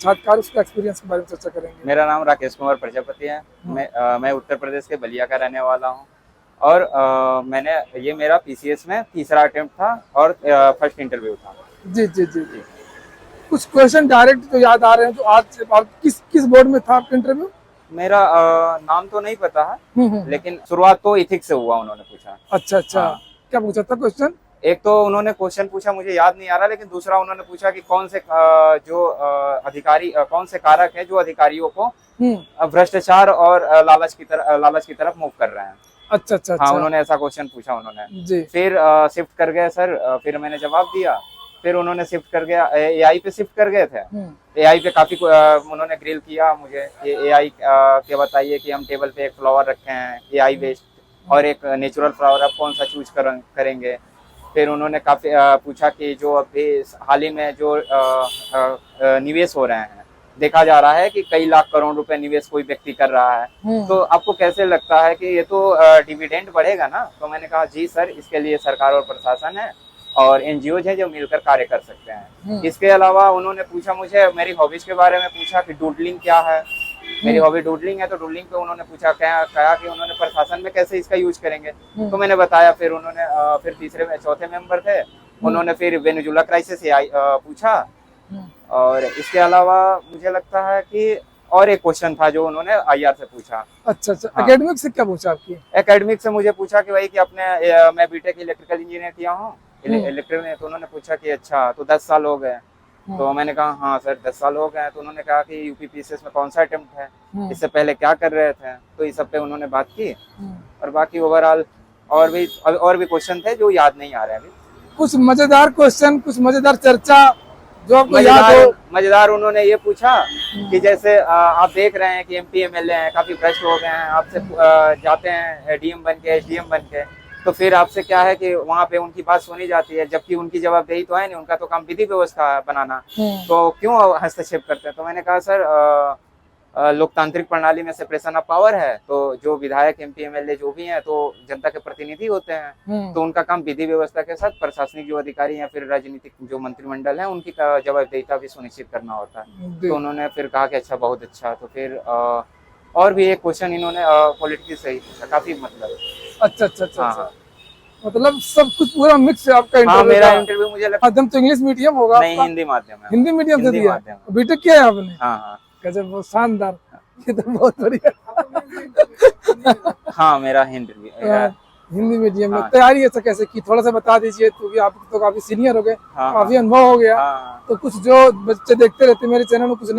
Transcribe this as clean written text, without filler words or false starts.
साक्षात्कार उसका एक्सपीरियंस के बारे में चर्चा करेंगे। मेरा नाम राकेश कुमार प्रजापति है। मैं उत्तर प्रदेश के बलिया का रहने वाला हूँ और ये मेरा पीसीएस में तीसरा अटेम्प्ट था और फर्स्ट इंटरव्यू था। जी जी जी जी। कुछ क्वेश्चन डायरेक्ट जो याद आ रहे हैं, तो आज आप किस बोर्ड में था आपका इंटरव्यू? मेरा नाम तो नहीं पता है, लेकिन शुरुआत तो इथिक्स से हुआ। उन्होंने पूछा। अच्छा अच्छा। हाँ। क्या पूछा था क्वेश्चन? एक तो उन्होंने क्वेश्चन पूछा, मुझे याद नहीं आ रहा, लेकिन दूसरा उन्होंने पूछा कि कौन से कौन से कारक है जो अधिकारियों को भ्रष्टाचार और लालच की तरफ मूव कर रहे हैं। अच्छा अच्छा। हाँ, उन्होंने ऐसा क्वेश्चन पूछा उन्होंने जी। फिर शिफ्ट कर गए सर, फिर मैंने जवाब दिया। फिर उन्होंने शिफ्ट कर गया, एआई पे शिफ्ट कर गए थे। एआई पे काफी उन्होंने ग्रिल किया मुझे। एआई के बताइए कि हम टेबल पे एक फ्लावर रखे हैं एआई बेस्ड और एक नेचुरल फ्लावर, आप कौन सा चूज करेंगे। फिर उन्होंने काफी पूछा कि जो अभी हाल ही में जो निवेश हो रहे हैं, देखा जा रहा है कि कई लाख करोड़ रुपए निवेश कोई व्यक्ति कर रहा है, तो आपको कैसे लगता है कि ये तो डिविडेंड बढ़ेगा ना। तो मैंने कहा जी सर, इसके लिए सरकार और प्रशासन है और एनजीओ है जो मिलकर कार्य कर सकते हैं। इसके अलावा उन्होंने पूछा मुझे मेरी हॉबीज के बारे में, पूछा कि डूडलिंग क्या है। मेरी हॉबी डूडलिंग है, तो डूडलिंग पे उन्होंने पूछा, कहा कि उन्होंने प्रशासन में कैसे इसका यूज करेंगे। तो मैंने बताया। फिर उन्होंने फिर चौथे मेंबर थे, उन्होंने फिर वेनेजुला क्राइसिस पूछा। और इसके अलावा मुझे लगता है कि और एक क्वेश्चन था जो उन्होंने आईआर से पूछा। अच्छा अच्छा। हाँ। एकेडमिक से क्या पूछा आपकी? एकेडमिक से मुझे पूछा कि भाई कि मैं बीटेक इलेक्ट्रिकल इंजीनियर किया हूँ, इलेक्ट्रिकल में। तो उन्होंने पूछा कि अच्छा, तो 10 साल हो गए। तो मैंने कहा हाँ सर 10 साल हो गए। तो उन्होंने कहा कि यूपीपीसीएस में कौन सा अटेम्प्ट है, इससे पहले क्या कर रहे थे। तो इस सब पे उन्होंने बात की। और बाकी ओवरऑल और भी क्वेश्चन थे जो याद नहीं आ रहे अभी। कुछ मजेदार क्वेश्चन, कुछ मजेदार चर्चा जो आपको याद हो? मजेदार उन्होंने ये पूछा कि जैसे आप देख रहे हैं कि एमपी एमएलए हैं, काफी भ्रष्ट हो गए हैं, आपसे जाते हैं डीएम बन के, एसडीएम बन के, तो फिर आपसे क्या है कि वहाँ पे उनकी बात सुनी जाती है, जबकि उनकी जवाबदेही तो है नहीं, उनका तो काम विधि व्यवस्था बनाना, तो क्यों हस्तक्षेप करते हैं। तो मैंने कहा सर लोकतांत्रिक प्रणाली में सेपरेशन ऑफ पावर है, तो जो विधायक एमपी एमएलए जो भी हैं तो जनता के प्रतिनिधि होते हैं, तो उनका काम विधि व्यवस्था के साथ प्रशासनिक जो अधिकारी या फिर राजनीतिक जो मंत्रिमंडल है उनकी जवाबदेहिता भी सुनिश्चित करना होता है। तो उन्होंने फिर कहा कि अच्छा, बहुत अच्छा। तो फिर और भी एक क्वेश्चन इन्होंने पॉलिटिक्स से ही पूछा, काफी मतलब। अच्छा अच्छा अच्छा। हाँ। मतलब सब कुछ पूरा मिक्स है आपका इंटरव्यू? हाँ, मेरा इंटरव्यू मुझे लगता माध्यम तो इंग्लिश मीडियम होगा? नहीं, हिंदी माध्यम है। हिंदी मीडियम से दिया? बीटेक किया है आपने? हाँ हाँ। गजब, बहुत शानदार, ये तो बहुत बढ़िया। हाँ, मेरा हिंदी मीडियम में तैयारी ऐसा कैसे की, थोड़ा सा बता दीजिए। तो आप तो काफी सीनियर हो गए, काफी अनुभव हो गया, तो कुछ जो बच्चे देखते रहते मेरे चैनल में, कुछ